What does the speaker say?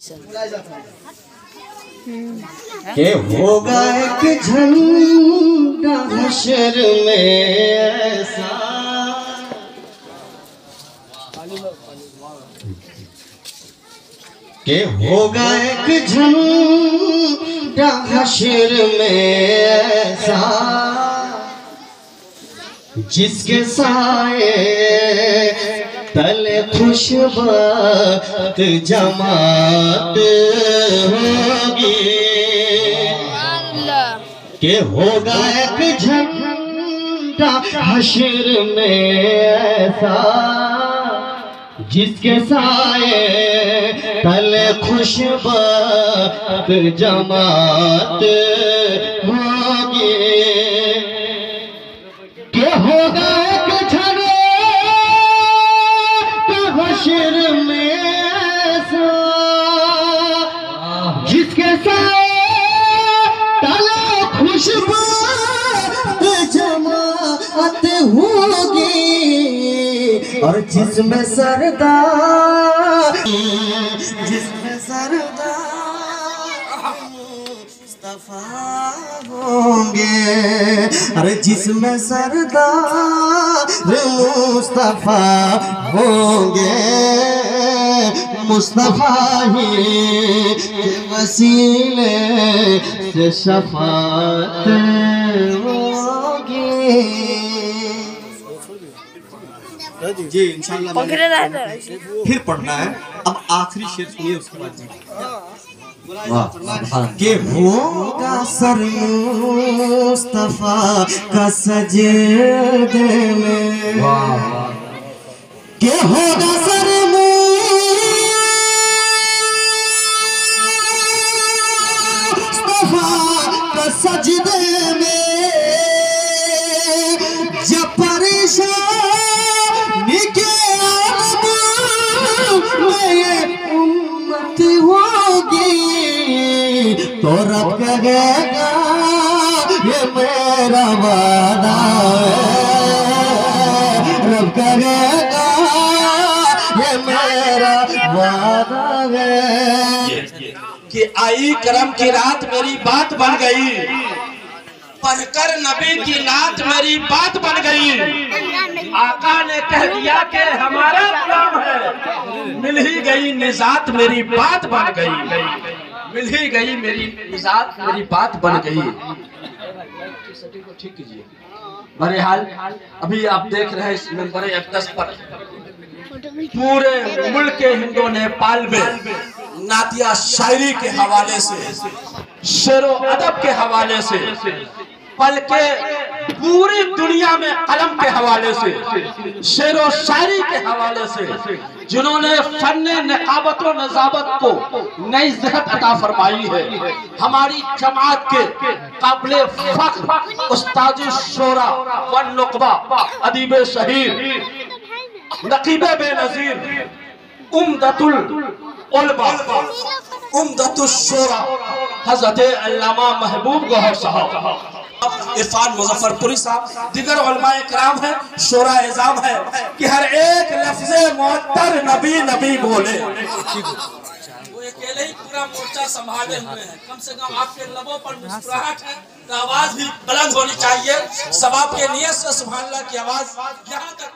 के होगा एक झंडा हशर में ऐसा, के होगा एक झंडा हशर में ऐसा, जिसके साए तले खुशबख्त जमात होगी। के होगा एक झंडा हशर में ऐसा, जिसके साए तले खुशबख्त जमात होगी। के होगा एक झंडा हशर में ऐसा, जिसके साए तले खुशबख्त जमात होगी, और जिसमें सरदार मुस्तफा होंगे, अरे जिसमें सरदार मुस्तफा होंगे, मुस्तफा ही के वसीले से शफाअत होगी। जी इंशाल्लाह फिर पढ़ना है। अब आखिरी शेर सुनिए, उसके बाद जी के होगा सर मुस्तफा का सजदे में, के होगा सर मुस्तफा का सजदे में, जब परेशान उम्मत होगी, तो रब कहेगा ये मेरा वादा है, रब कहेगा ये मेरा वादा है। कि आई करम की रात मेरी बात बन गई, पढ़कर नबी की नात मेरी बात बन गई। आका ने कह दिया कि हमारा गुलाम है, मिल ही गई निजात मेरी बात बन गई, मिल ही गई मेरी निजात मेरी बात बन गई। ठीक कीजिए। बहरहाल अभी आप देख रहे हैं इस मेंबर अक़दस पर पूरे मुल्क के हिंदू नेपाल में नातिया शायरी के हवाले से, शेरो अदब के हवाले से, बल्कि पूरी दुनिया में कलम के हवाले से, शेरो शायरी के हवाले से, जिन्होंने फन्ने नकाबत व नजाबत को नई ज़हत अता फरमाई है, हमारी जमात के काबिले फख्र उस्ताद शोरा व नुक़बा अदीब शहीद नकीबे बेनज़ीर उम्दतुल उलमा उम्दतुल शोरा हज़रत अल्लामा महबूब गौहर साहब, इरफान मुजफ्फरपुरी साहब, दिगर उलमाए किराम है, शोरा इज़ाम है कि हर एक लफ्ज़े मुअत्तर नबी नबी बोले। वो अकेले ही पूरा मोर्चा संभाले हुए हैं। कम से कम आपके लबों पर मुस्कुराहट है तो आवाज भी बुलंद होनी चाहिए। सब आपके नियत से सुभान अल्लाह की आवाज यहाँ तक